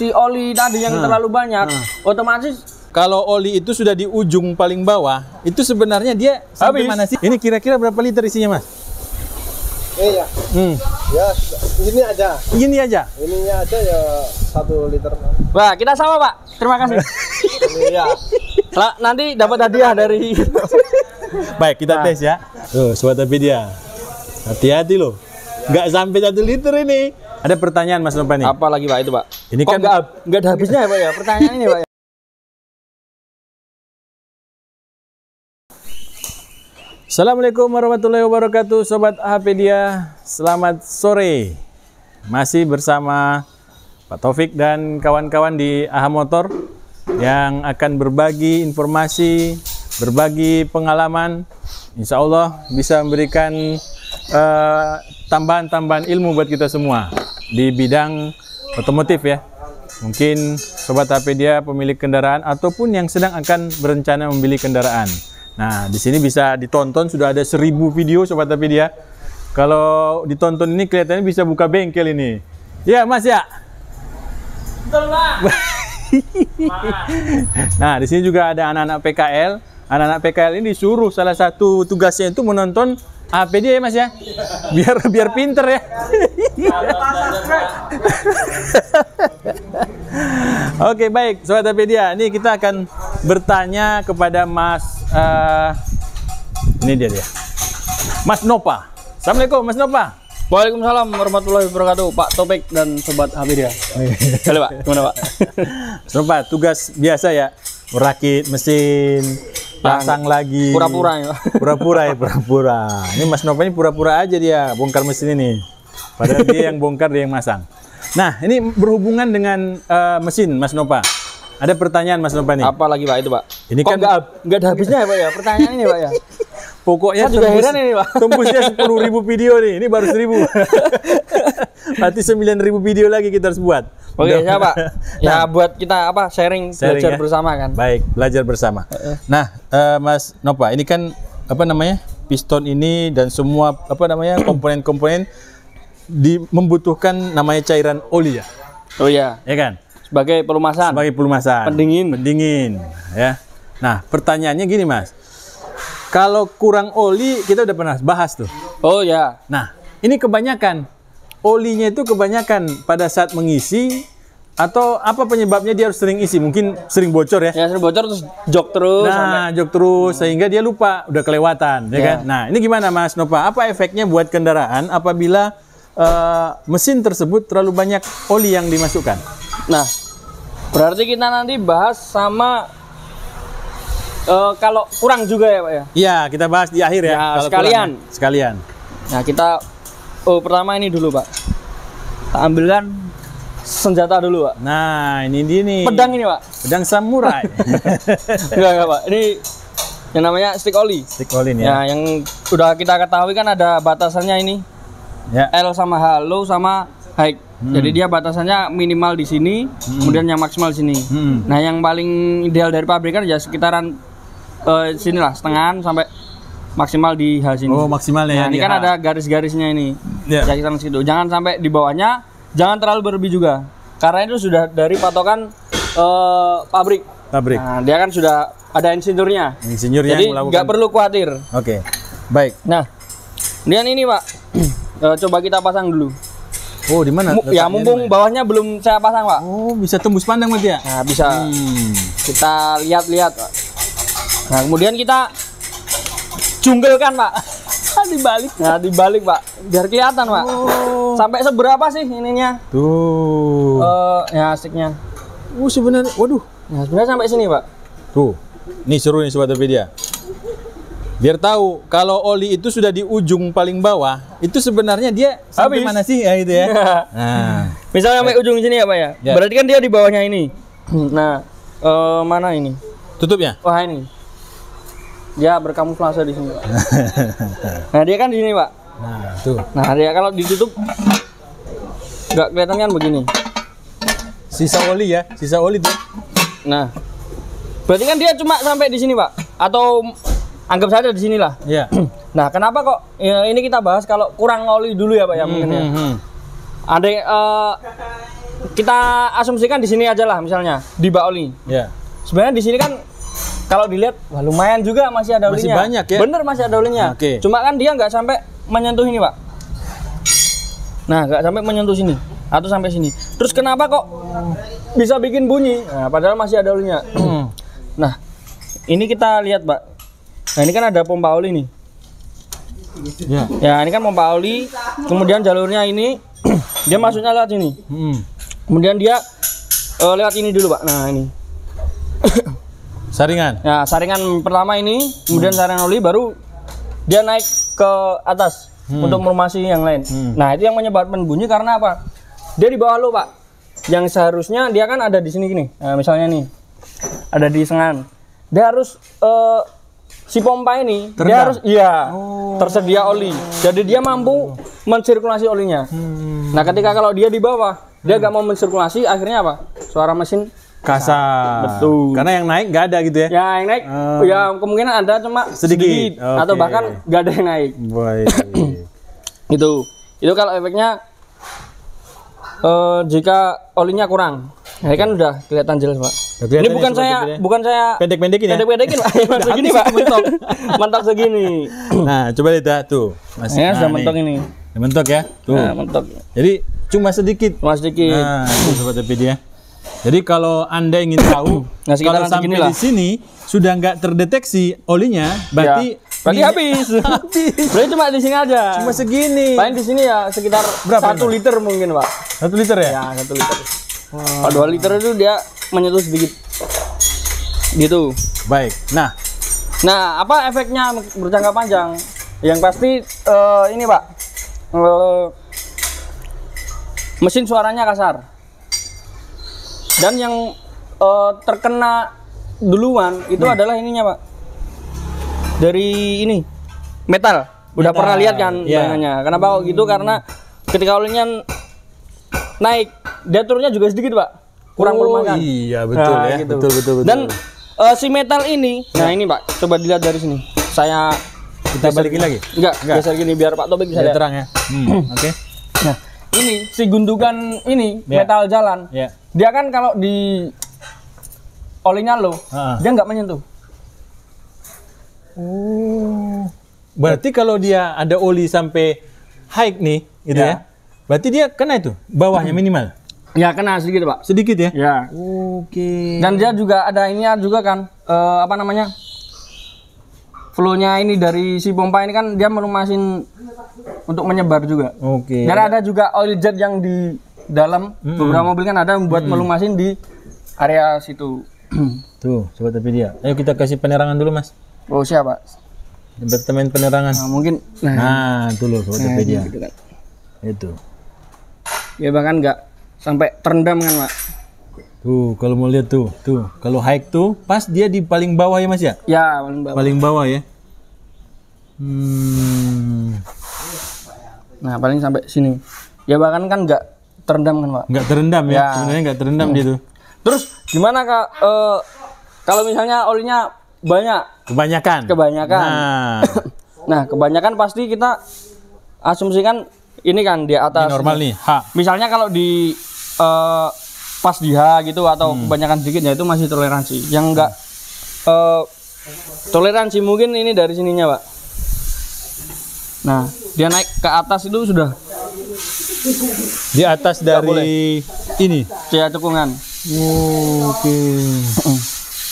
si oli tadi yang terlalu banyak, otomatis kalau oli itu sudah di ujung paling bawah, itu sebenarnya dia sampai mana sih? Ini kira-kira berapa liter isinya, Mas? Ya. Ya, ini aja. Ini aja. Ininya aja ya 1 liter. Wah, kita sama, Pak. Terima kasih. Iya. Nanti dapat hadiah dari Baik, kita tes ya. Tuh, Sobat Apedia. Hati-hati loh. Nggak sampai 1 liter ini. Ada pertanyaan Mas Nova nih. Apa lagi, Pak, itu, Pak? Ini kan nggak ada habisnya ya, Pak ya? Pertanyaan ini, Pak ya. Assalamualaikum warahmatullahi wabarakatuh, Sobat Apedia. Selamat sore. Masih bersama Pak Taufik dan kawan-kawan di AHA Motor yang akan berbagi informasi, berbagi pengalaman. Insya Allah bisa memberikan tambahan-tambahan ilmu buat kita semua di bidang otomotif ya. Mungkin Sobat Apedia pemilik kendaraan ataupun yang sedang akan berencana membeli kendaraan. Nah, di sini bisa ditonton, sudah ada 1000 video Sobat Apedia. Kalau ditonton ini kelihatannya bisa buka bengkel ini. Ya, Mas ya? Betul, Pak. Nah, di sini juga ada anak-anak PKL. Anak-anak PKL ini disuruh salah satu tugasnya itu menonton Apedia ya, Mas ya? Biar pinter ya. Oke, baik Sobat Apedia. Ini kita akan bertanya kepada Mas ini dia. Mas Nova. Assalamualaikum Mas Nova. Waalaikumsalam warahmatullahi wabarakatuh, Pak Topik dan Sobat Apedia. Halo, Pak. Gimana, Pak? Mas Nova, tugas biasa ya, merakit mesin, pasang lagi. Pura-pura ya. Pura-pura. Ini Mas Nova ini pura-pura aja dia bongkar mesin ini. Padahal dia yang bongkar, dia yang masang. Nah, ini berhubungan dengan mesin Mas Nova. Ada pertanyaan Mas Nova nih. Apa lagi, Pak, itu, Pak? Ini kan nggak ada habisnya ya, Pak ya? Pertanyaan ini, Pak ya. Pokoknya saya juga heran ini, Pak. Tembusnya 10.000 video nih. Ini baru 1.000. Berarti 9.000 video lagi kita harus buat. Oke, ya, Pak. Ya, buat kita sharing belajar ya? bersama kan. Baik, belajar bersama. Nah, Mas Nova, ini kan apa namanya? Piston ini dan semua apa namanya? komponen-komponen membutuhkan namanya cairan oli ya. Oh iya. Ya kan? Sebagai pelumasan. Sebagai pelumasan. Pendingin ya. Nah, pertanyaannya gini, Mas. Kalau kurang oli, kita udah pernah bahas tuh. Oh ya. Nah, ini kebanyakan. Olinya itu kebanyakan pada saat mengisi, atau apa penyebabnya dia harus sering isi? Mungkin sering bocor ya? Ya, sering bocor terus jok terus. Nah, jok terus sehingga dia lupa, udah kelewatan, ya kan? Nah, ini gimana Mas Nova? Apa efeknya buat kendaraan apabila mesin tersebut terlalu banyak oli yang dimasukkan? Nah, berarti kita nanti bahas sama kalau kurang juga ya, Pak ya? Iya, kita bahas di akhir ya. Kalau sekalian. Kurang, sekalian. Nah, kita pertama ini dulu, Pak. Kita ambilkan senjata dulu, Pak. Nah, ini dia nih. Pedang ini, Pak. Pedang samurai. Enggak, Pak. Ini yang namanya stick oli. Stick oli nih ya. Nah, yang udah kita ketahui kan ada batasannya ini. Ya. L sama H, low sama high. Jadi dia batasannya minimal di sini, kemudian yang maksimal di sini. Nah, yang paling ideal dari pabrikan ya sekitaran sinilah, setengahan sampai maksimal di H sini. Oh, maksimalnya ya. Nah, ini kan ada garis-garisnya ini. Ya, sekitar situ. Jangan sampai di bawahnya, jangan terlalu berlebih juga. Karena itu sudah dari patokan pabrik. Nah, dia kan sudah ada insinyurnya. Jadi nggak perlu khawatir. Oke. Baik. Nah, kemudian ini, Pak. Coba kita pasang dulu. Oh, di mana? Ya, mumpung bawahnya belum saya pasang, Pak. Oh, bisa tembus pandang berarti ya? Nah, bisa. Kita lihat-lihat, Pak. Nah, kemudian kita jungkelkan, Pak. Dibalik. Nah, dibalik, Pak. Biar kelihatan, Pak. Oh. Sampai seberapa sih ininya? Tuh. Ya, sticknya. Sebenarnya, waduh. Nah, sebenarnya sampai sini, Pak. Tuh. Ini seru nih Sobat Apedia. Biar tahu kalau oli itu sudah di ujung paling bawah, itu sebenarnya dia sampai mana sih ya itu ya. Nah, misalnya sampai ujung sini ya, Pak ya. Berarti kan dia di bawahnya ini. Nah, mana ini? Tutupnya? Wah, ini. Dia berkamuflase di sini, Pak. Nah, dia kan di sini, Pak. Nah, tuh. Nah, dia kalau ditutup nggak kelihatan kan begini. Sisa oli ya, sisa oli tuh. Nah, berarti kan dia cuma sampai di sini, Pak. Atau anggap saja di sinilah. Iya. Nah, kenapa kok ini kita bahas kalau kurang oli dulu ya, Pak ya, mungkin ya. Ada kita asumsikan di sini aja lah misalnya di bak oli. Ya. Sebenarnya di sini kan kalau dilihat wah lumayan juga masih ada olinya. Masih banyak ya? Bener masih ada olinya. Oke. Cuma kan dia nggak sampai menyentuh ini Pak. Nah nggak sampai menyentuh sini atau sampai sini. Terus kenapa kok bisa bikin bunyi? Nah, padahal masih ada olinya. Nah ini kita lihat Pak. Nah ini kan ada pompa oli nih. Ya. Ya ini kan pompa oli. Kemudian jalurnya ini dia masuknya lewat sini. Kemudian dia lewat ini dulu Pak. Nah ini. Saringan. Nah saringan pertama ini, kemudian saringan oli, baru dia naik ke atas untuk melumasi yang lain. Nah itu yang menyebabkan bunyi karena apa? Dia di bawah lo Pak. Yang seharusnya dia kan ada di sini gini. Nah misalnya nih ada di sengan. Dia harus si pompa ini Terendam. dia harus tersedia oli. Jadi dia mampu mensirkulasi olinya. Nah ketika kalau dia di bawah dia nggak mau mensirkulasi, akhirnya apa? Suara mesin Kasar. Betul. Karena yang naik nggak ada gitu ya? Ya yang naik, ya kemungkinan ada cuma sedikit. Atau Oke. bahkan nggak ada yang naik. Baik. Itu kalau efeknya jika olinya kurang. Nah, ini kan udah kelihatan jelas Pak. Kelihatan Ini ya, bukan saya pendek-pendekin ya? pendek-pendekin Pak. Mas segini Pak. Mentok segini. Nah, coba lihat tuh. Masih Ya sudah nih. mentok ini. Mentok ya? Tuh. Nah, mentok. Jadi cuma sedikit. Cuma sedikit. Nah, itu sobat Topedia. Jadi kalau Anda ingin tahu Nah, sekitaran kalau sampai segini lah. di sini sudah nggak terdeteksi olinya, berarti Berarti habis. Berarti cuma di sini aja. cuma segini. Paling di sini ya sekitar Berapa 1 liter mungkin Pak. 1 liter ya? Ya 1 liter. Kalau 2 liter itu dia menyentuh sedikit. Gitu. Baik. Nah, Apa efeknya berjangka panjang? Yang pasti ini Pak, mesin suaranya kasar. Dan yang terkena duluan itu adalah ininya Pak. Dari ini metal. Udah Metal, pernah lihat kan ya. bayangannya. Kenapa kok gitu? Karena ketika olinya naik, dia turunnya juga sedikit Pak. Kurang melemahkan. Iya, betul Nah, ya. gitu. Betul. Dan si metal ini, nah ini Pak, coba dilihat dari sini. Saya Kita balikin lagi. enggak geser gini biar Pak Topik bisa Biar lihat. terang ya. Oke. Nah, ini si gundukan ini Ya. metal jalan. Ya. Dia kan kalau di olinya low, dia nggak menyentuh. Berarti kalau dia ada oli sampai high nih, gitu ya. Berarti dia kena itu bawahnya minimal. Ya kena sedikit Pak. Sedikit ya. Ya. Oke. Dan dia juga ada ininya juga kan, apa namanya? Flow-nya ini dari si pompa ini kan dia melumasin untuk menyebar juga. Oke. Dan ada juga oil jet yang di dalam beberapa mobil kan ada yang buat melumasin di area situ. Tuh, sobat Topedia. Ayo kita kasih penerangan dulu, Mas. Oh siapa? Departemen penerangan. Nah, mungkin Nah, itu loh sobat Topedia. gitu kan. Itu. Ya bahkan nggak sampai terendam kan Pak. Tuh, kalau mau lihat tuh. Kalau high tuh pas dia di paling bawah ya, Mas ya? Ya paling bawah. Paling bawah ya. Nah paling sampai sini. Ya bahkan kan nggak terendam kan Pak. Nggak terendam ya. Ya. Sebenarnya nggak terendam dia tuh. Terus gimana Kak? Kalau misalnya olinya banyak, Kebanyakan. Nah. Nah kebanyakan pasti kita asumsikan ini kan di Ini atas. normal nih. H. Misalnya kalau di pas di H gitu atau kebanyakan sedikit ya itu masih toleransi. Yang enggak toleransi mungkin ini dari sininya Pak. Nah dia naik ke atas itu sudah Di atas dari ini. dia cekungan. Oke.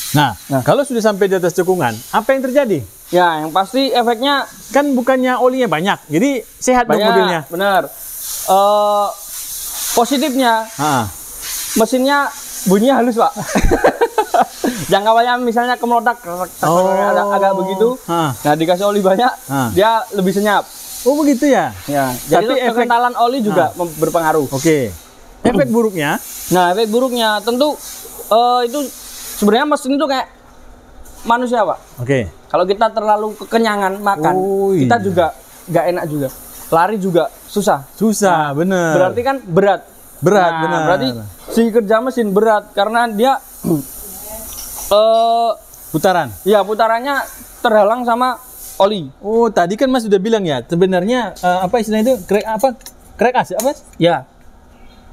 Nah, kalau sudah sampai di atas cekungan, apa yang terjadi? Ya yang pasti efeknya Kan bukannya olinya banyak, jadi sehat dong banyak. mobilnya. Benar. Positifnya Ah. mesinnya bunyinya halus Pak. Yang awalnya misalnya kemelodak agak begitu. Ah. Nah dikasih oli banyak, dia lebih senyap. Oh begitu ya? Ya, jadi Tapi efek- kekentalan oli juga berpengaruh. Oke. Efek buruknya? Nah, efek buruknya tentu itu sebenarnya mesin itu kayak manusia, Pak. Oke. Kalau kita terlalu kekenyangan makan, Oh, kita iya. juga nggak enak juga. Lari juga susah. Susah, bener. Berarti kan berat. Berat, Nah, benar. Berarti si kerja mesin berat karena dia Putaran. ya putarannya terhalang sama oli. Oh, tadi kan Mas sudah bilang ya, sebenarnya apa istilahnya itu? Crack apa? Crack as apa? Ya.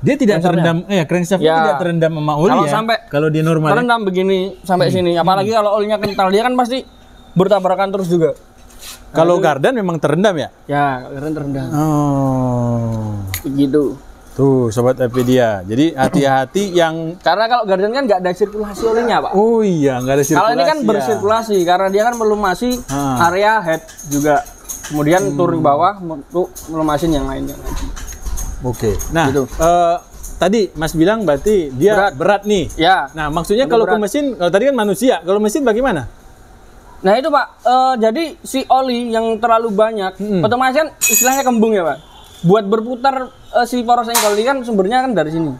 Dia tidak terendam, crankshaftnya Ya. tidak terendam sama oli Kalau ya. sampai Kalau dia normal. Ya? terendam begini sampai sini, apalagi kalau olinya kental, dia kan pasti bertabrakan terus juga. Kalau Gardan memang terendam ya? Ya, keren terendam. Oh. Begitu. Tuh sobat Apedia. Jadi hati-hati yang Karena kalau Garden kan nggak ada sirkulasi olinya, Pak. oh iya nggak ada sirkulasi. Kalau ini kan ya. bersirkulasi karena dia kan melumasi area head juga. Kemudian turun ke bawah untuk melumasin yang lainnya. Oke. Nah, Gitu. tadi Mas bilang berarti dia berat nih. Ya. Nah, maksudnya kalau ke mesin, kalau tadi kan manusia, kalau mesin bagaimana? Nah itu Pak, jadi si oli yang terlalu banyak, otomatis kan istilahnya kembung ya Pak. Buat berputar si poros engkol ini kan sumbernya kan dari sini.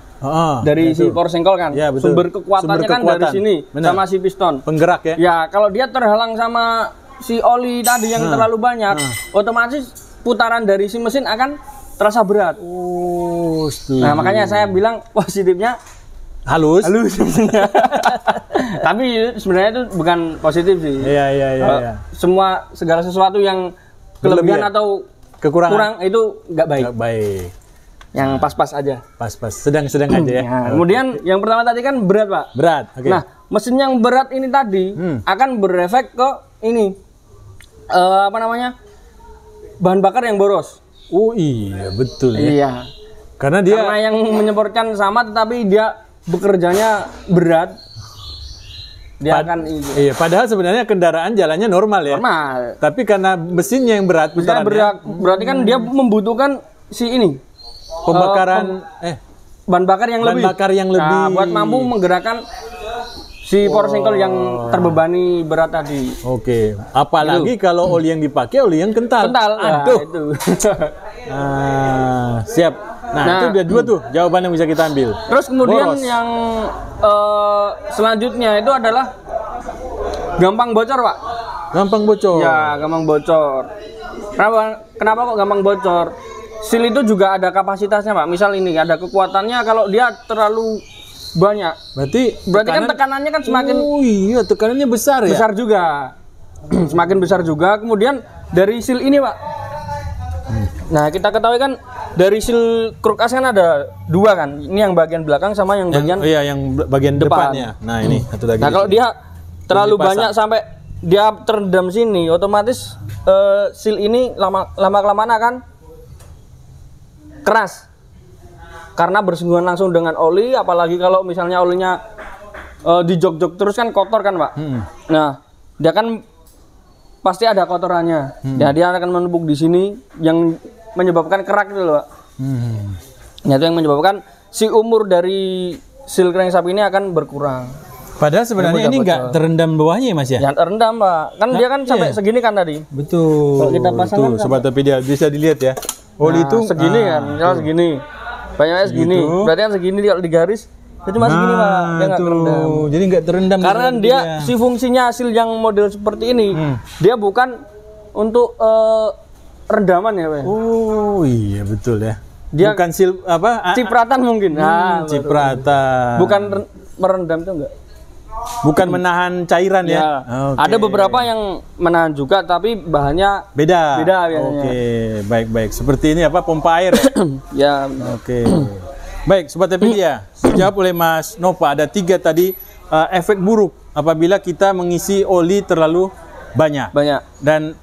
Dari si poros engkol kan. Ya, betul. Sumber kekuatannya kan dari sini. Benar. Sama si piston. Penggerak ya? Ya kalau dia terhalang sama si oli tadi yang terlalu banyak, otomatis putaran dari si mesin akan terasa berat. Oh, Nah makanya saya bilang positifnya halus. tapi sebenarnya itu bukan positif sih. Iya. Semua segala sesuatu yang kelebihan atau kekurangan kurang itu nggak baik. Nggak baik. Yang pas-pas aja. Pas-pas, sedang-sedang aja ya. Nah, kemudian yang pertama tadi kan berat Pak. Berat. Oke. Nah mesin yang berat ini tadi akan berefek ke ini apa namanya bahan bakar yang boros. Oh iya betul ya. Iya. Karena dia Karena yang menyemprotkan sama tetapi dia bekerjanya berat. Dia akan iya, padahal sebenarnya kendaraan jalannya normal ya. normal. Tapi karena mesinnya yang berat, Misalnya putarannya, berarti kan dia membutuhkan si ini pembakaran bahan bakar yang bahan lebih. bakar yang lebih. Nah, buat mampu menggerakkan si poros engkol yang terbebani berat tadi. Oke. Apalagi kalau oli yang dipakai oli yang kental. Kental. Aduh. Itu. Siap. Nah, itu udah dua tuh jawaban yang bisa kita ambil. Terus kemudian Boros. yang selanjutnya itu adalah gampang bocor, Pak. Gampang bocor. Ya, gampang bocor. Kenapa kok gampang bocor? Seal itu juga ada kapasitasnya, Pak. Misal ini ada kekuatannya kalau dia terlalu banyak. Berarti Kan tekanannya kan semakin oh iya, tekanannya besar ya. besar juga. Semakin besar juga. Kemudian dari seal ini, Pak. Nah, kita ketahui kan dari seal kruk as kan ada dua kan. Ini yang bagian belakang sama yang bagian yang bagian depan. depannya. Nah, ini satu lagi. Nah, kalau dia terlalu dipasang. banyak sampai dia terendam sini, otomatis seal ini lama-kelamaan akan keras. Karena bersinggungan langsung dengan oli, apalagi kalau misalnya olinya dijog-jog terus kan kotor kan, Pak. Nah, dia kan pasti ada kotorannya. Nah, dia akan menumpuk di sini yang menyebabkan kerak itu loh, Pak. Nah, itu yang menyebabkan si umur dari seal crankshaft ini akan berkurang. Padahal sebenarnya ini nggak terendam bawahnya ya, Mas ya? Yang terendam, Pak. Kan dia kan sampai segini kan tadi. Betul. Kalau kita pasang Tuh, kan Sobat Apedia bisa dilihat ya. Oli itu segini kan, misal segini. Banyaknya segini. Berarti kan segini kalau digaris itu cuma segini, Pak. Dia nggak terendam. Jadi nggak terendam. Karena dia si fungsinya seal yang model seperti ini, dia bukan untuk rendaman ya, Pak. Oh iya betul ya. Dia bukan seal apa? Cipratan mungkin. Nah, cipratan. bukan merendam itu enggak. Bukan menahan cairan ya. Oke. Ada beberapa yang menahan juga tapi bahannya beda. Beda biasanya. Oke, baik-baik. Seperti ini apa pompa air ya? ya. Oke. Baik, Sobat Apedia. Dijawab oleh Mas Nova. Ada 3 tadi efek buruk apabila kita mengisi oli terlalu banyak. Dan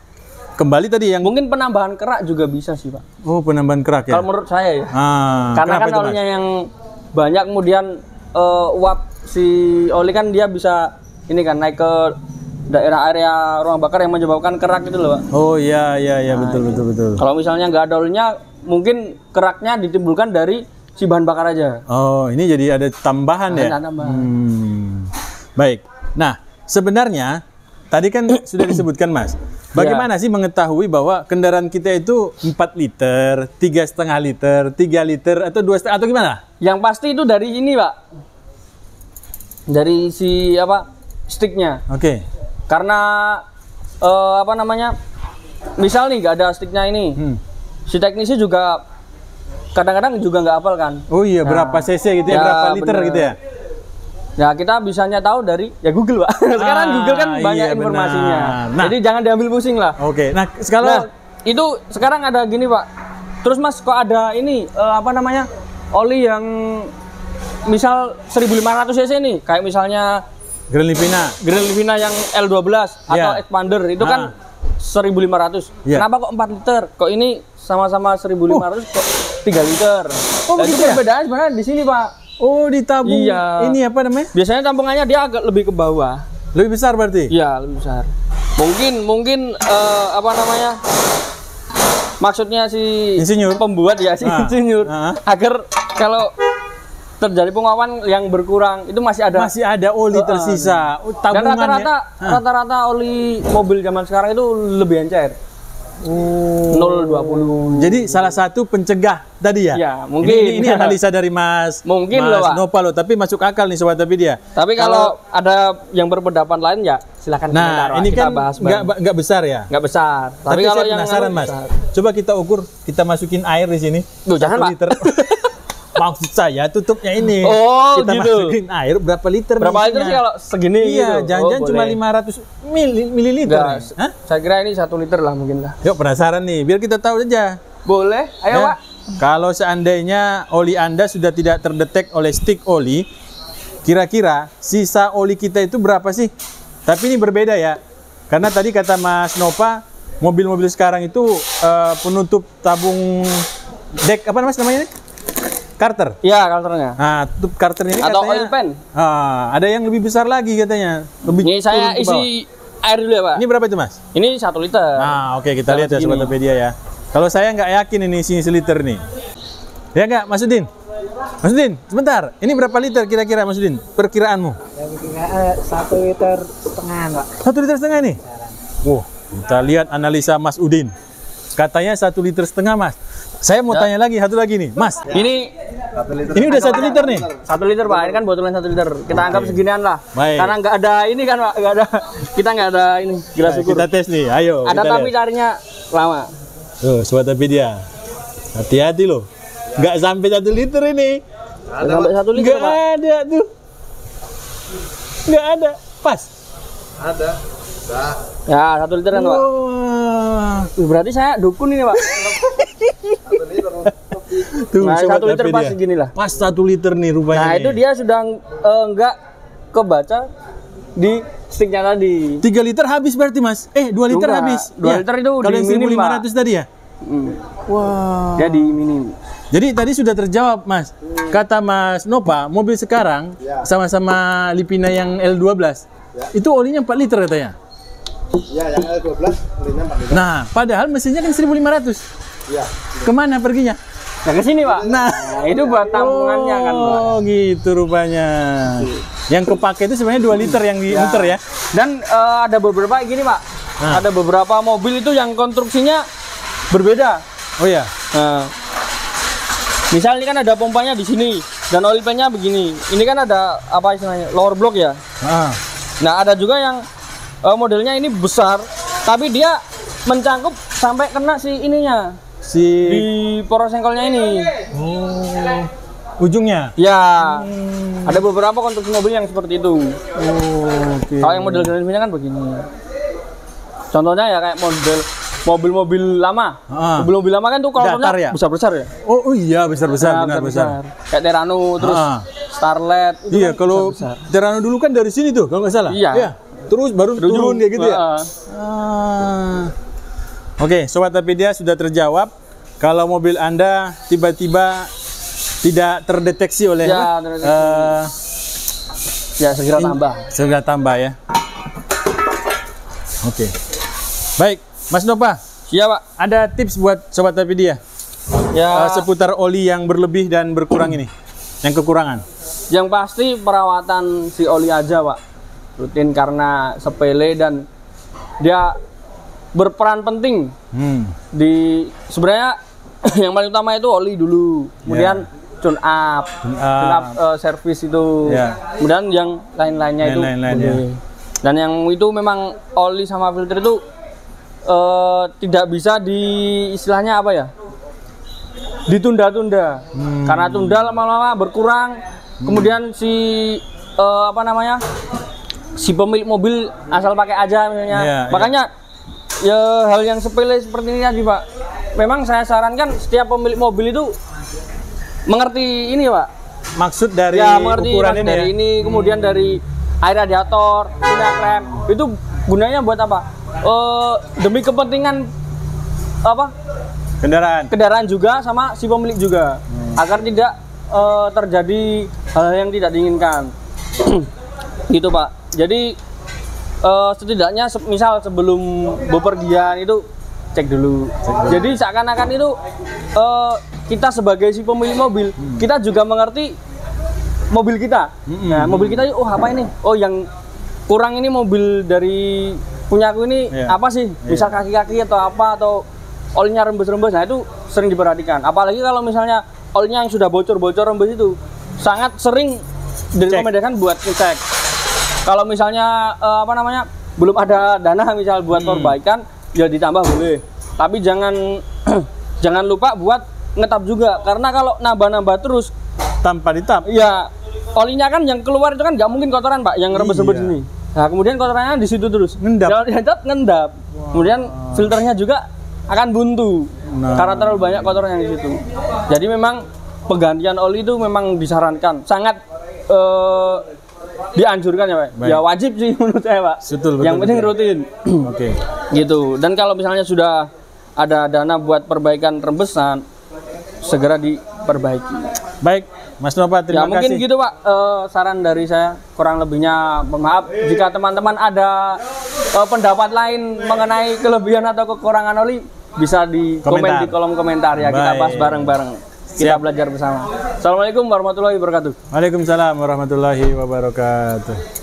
kembali tadi yang Mungkin penambahan kerak juga bisa sih, Pak. oh penambahan kerak ya. Kalau menurut saya ya. kenapa Karena kan itu, Mas? olinya yang banyak kemudian uap si oli kan dia bisa ini kan naik ke daerah area ruang bakar yang menyebabkan kerak itu loh, Pak. Oh iya betul. Kalau misalnya nggak ada olinya, mungkin keraknya ditimbulkan dari si bahan bakar aja. Oh, ini jadi ada tambahan ya? Ada tambahan. Baik. Nah, sebenarnya tadi kan sudah disebutkan, Mas. Bagaimana sih mengetahui bahwa kendaraan kita itu 4 liter, 3,5 liter, 3 liter, atau 2,5 atau gimana? Yang pasti itu dari ini, Pak. Dari si sticknya. Oke. Karena apa namanya? Misal nih nggak ada sticknya ini, si teknisi juga kadang-kadang juga nggak hafal kan. Oh iya, berapa cc gitu ya, berapa liter bener. gitu ya? Ya kita bisanya tahu dari Google, Pak. Sekarang Google kan banyak iya, informasinya. benar. Nah. Jadi jangan diambil pusing lah. Oke. Nah, kalau Itu sekarang ada gini, Pak. Terus Mas kok ada ini apa namanya? oli yang misal 1500 cc nih, kayak misalnya Grand Livina yang L12 atau Yeah. Expander itu kan 1500. Yeah. Kenapa kok 4 liter? Kok ini sama-sama 1500 kok 3 liter? Oh, Nah, itu begitu ya? perbedaan sebenarnya di sini, Pak. Oh, ditabung. Iya. Ini apa namanya? Biasanya tampungannya dia agak lebih ke bawah. Lebih besar berarti? Iya, lebih besar. Mungkin apa namanya? Maksudnya si Insinyur? pembuat ya, si insinyur agar kalau terjadi penguapan yang berkurang itu masih ada oli tersisa. dan Tabungannya. rata-rata oli mobil zaman sekarang itu lebih encer. 0,20. Jadi salah satu pencegah tadi ya? Ya, mungkin. Ini analisa dari Mas Nova loh, tapi masuk akal nih Sobat Tapedia. Tapi kalau ada yang berpendapat lain ya silakan komentar. Nah, ini kita kan bahas nggak besar ya? nggak besar. Tapi kalau saya yang penasaran Mas. besar. Coba kita ukur, kita masukin air di sini. Duh, jangan, 1 Pak. liter. Maksud saya tutupnya ini. Oh, kita gitu. masukin air berapa liter? Berapa nih liter isinya? sih kalau segini Iya, gitu? jangan-jangan Oh, cuma boleh. 500 mililiter. Enggak, nih. Hah? saya kira ini 1 liter lah mungkin lah. Yuk penasaran nih, biar kita tahu aja. Boleh, ayo Ya, Pak. kalau seandainya oli Anda sudah tidak terdetek oleh stick oli, kira-kira sisa oli kita itu berapa sih? Tapi ini berbeda ya. Karena tadi kata Mas Nova, mobil-mobil sekarang itu penutup tabung dek apa namanya? Karter. Iya, kalternya. Nah, tutup karternya ini Atau katanya, oil pan. ada yang lebih besar lagi katanya. Lebih Ini saya turun ke bawah. isi air dulu ya Pak. Ini berapa itu Mas? Ini 1 liter. Nah, oke kita Sama lihat ya segini. Sobat Tapedia ya. Kalau saya nggak yakin ini isinya seliter nih. Ya nggak, Mas Udin? Mas Udin, sebentar. Ini berapa liter kira-kira Mas Udin? Perkiraanmu? Yang kira 1,5 liter, Pak. 1,5 liter nih? Wow, kita lihat analisa Mas Udin. Katanya 1,5 liter Mas. Saya mau tanya lagi, satu lagi nih. Mas, Ini 1 liter. ini udah 1 liter nih? 1 liter Pak, ini kan botolnya 1 liter. Kita anggap seginian lah. Baik. Karena nggak ada ini kan Pak, nggak ada. Kita nggak ada ini gelas Nah, ukur. kita tes nih, ayo. Ada kita tapi lihat. carinya lama. Tuh, Sobat Tapedia. Hati-hati loh. Nggak sampai 1 liter ini. Sampai 1 liter Nggak Pak. ada tuh. Nggak ada. Pas. Ada. Dah. Ya, 1 liter kan Pak. Wah. Berarti saya dukun ini Pak. 1 liter. Tuh, Nah, Sobat 1 liter pas Tapedia. segini lah. Pas 1 liter nih rupanya. Nah, nih. itu dia sudah nggak kebaca di sticknya tadi. 3 liter habis berarti Mas? 2 liter Enggak, habis? 2 liter itu kalau yang di minim, 1.500 tadi ya? Wah. Dia di minim. Jadi tadi sudah terjawab Mas. Kata Mas Nova, mobil sekarang sama-sama Livina yang L12. Itu olinya 4 liter katanya. Ya, yang L12, olinya 4 liter. Nah, padahal mesinnya kan 1.500. Iya. Kemana perginya? Nah, ke sini Pak. Nah, itu buat tampungannya kan Pak. oh gitu rupanya. Yang kepake itu sebenarnya 2 liter yang dimuter ya. Dan ada beberapa gini Pak. Nah. Ada beberapa mobil itu yang konstruksinya berbeda. Oh ya. Nah, misal ini kan ada pompanya di sini dan oil pan-nya begini. Ini kan ada apa istilahnya? Lower block ya. Ah. Nah, ada juga yang modelnya ini besar tapi dia mencangkup sampai kena si ininya di poros sengkolnya ini. Oh. Ujungnya. Ya. Ada beberapa konstruksi mobil yang seperti itu. Oh, oke. Kalau yang model Grand kan begini. Contohnya ya kayak model mobil-mobil lama. Mobil-mobil lama kan tuh kalau Datar ya? besar-besar ya. Oh iya besar-besar, Nah, benar besar. Kayak Terano terus Starlet. itu Iya, kan kalau besar-besar. Terano dulu kan dari sini tuh, kalau nggak salah. Iya. Terus baru turun kayak gitu ya. Heeh. Oke, Sobat Tapedia sudah terjawab. Kalau mobil Anda tiba-tiba tidak terdeteksi oleh Ya, ya segera tambah. segera tambah ya. Oke. Baik, Mas Nova, Iya, Pak. ada tips buat Sobat Tapedia Ya, seputar oli yang berlebih dan berkurang ini, yang kekurangan. yang pasti perawatan si oli aja, Pak. Rutin karena sepele dan dia berperan penting di sebenarnya yang paling utama itu oli dulu, kemudian tune up servis itu, kemudian yang lain-lainnya itu boleh. Dan yang itu memang oli sama filter itu tidak bisa istilahnya apa ya, ditunda-tunda, karena tunda lama-lama berkurang, kemudian si apa namanya, si pemilik mobil asal pakai aja misalnya. Makanya ya hal yang sepele seperti ini tadi, Pak. Memang saya sarankan setiap pemilik mobil itu mengerti ini Pak. Maksud dari Ya mengerti ukuran maksud ini dari ya? ini, kemudian dari air radiator, minyak rem, itu gunanya buat apa? Demi kepentingan apa? Kendaraan juga sama si pemilik juga, agar tidak terjadi hal yang tidak diinginkan. Gitu Pak. Jadi setidaknya misal sebelum bepergian itu cek dulu. Jadi seakan-akan itu kita sebagai si pemilik mobil, kita juga mengerti mobil kita. Nah, mobil kita oh apa ini? Oh yang kurang ini mobil dari punyaku ini apa sih? Misal kaki-kaki atau apa atau olnya rembes-rembes. Nah, itu sering diperhatikan. Apalagi kalau misalnya olnya yang sudah bocor-bocor rembes itu sangat sering direkomendasikan buat ngecek. Kalau misalnya apa namanya? Belum ada dana misal buat perbaikan, ya ditambah boleh. Tapi jangan jangan lupa buat ngetap juga, karena kalau nambah-nambah terus tanpa ditap. Ya, olinya kan yang keluar itu kan nggak mungkin kotoran Pak, yang rembes-rembes ini. Nah, kemudian kotorannya di situ terus. Kalau diangkat ngendap. Kemudian filternya juga akan buntu. Karena terlalu banyak kotoran yang di situ. Jadi memang penggantian oli itu memang disarankan, sangat dianjurkan ya Pak. Ya wajib sih menurut saya Pak. Yang penting rutin. Oke. Gitu. Dan kalau misalnya sudah ada dana buat perbaikan rembesan, segera diperbaiki. Baik, Mas Nova, terima kasih. Mungkin gitu Pak, saran dari saya. Kurang lebihnya maaf jika teman-teman ada pendapat lain mengenai kelebihan atau kekurangan oli, bisa di komen di kolom komentar ya. Kita bahas bareng-bareng. Kita belajar bersama. Assalamualaikum warahmatullahi wabarakatuh. Waalaikumsalam warahmatullahi wabarakatuh.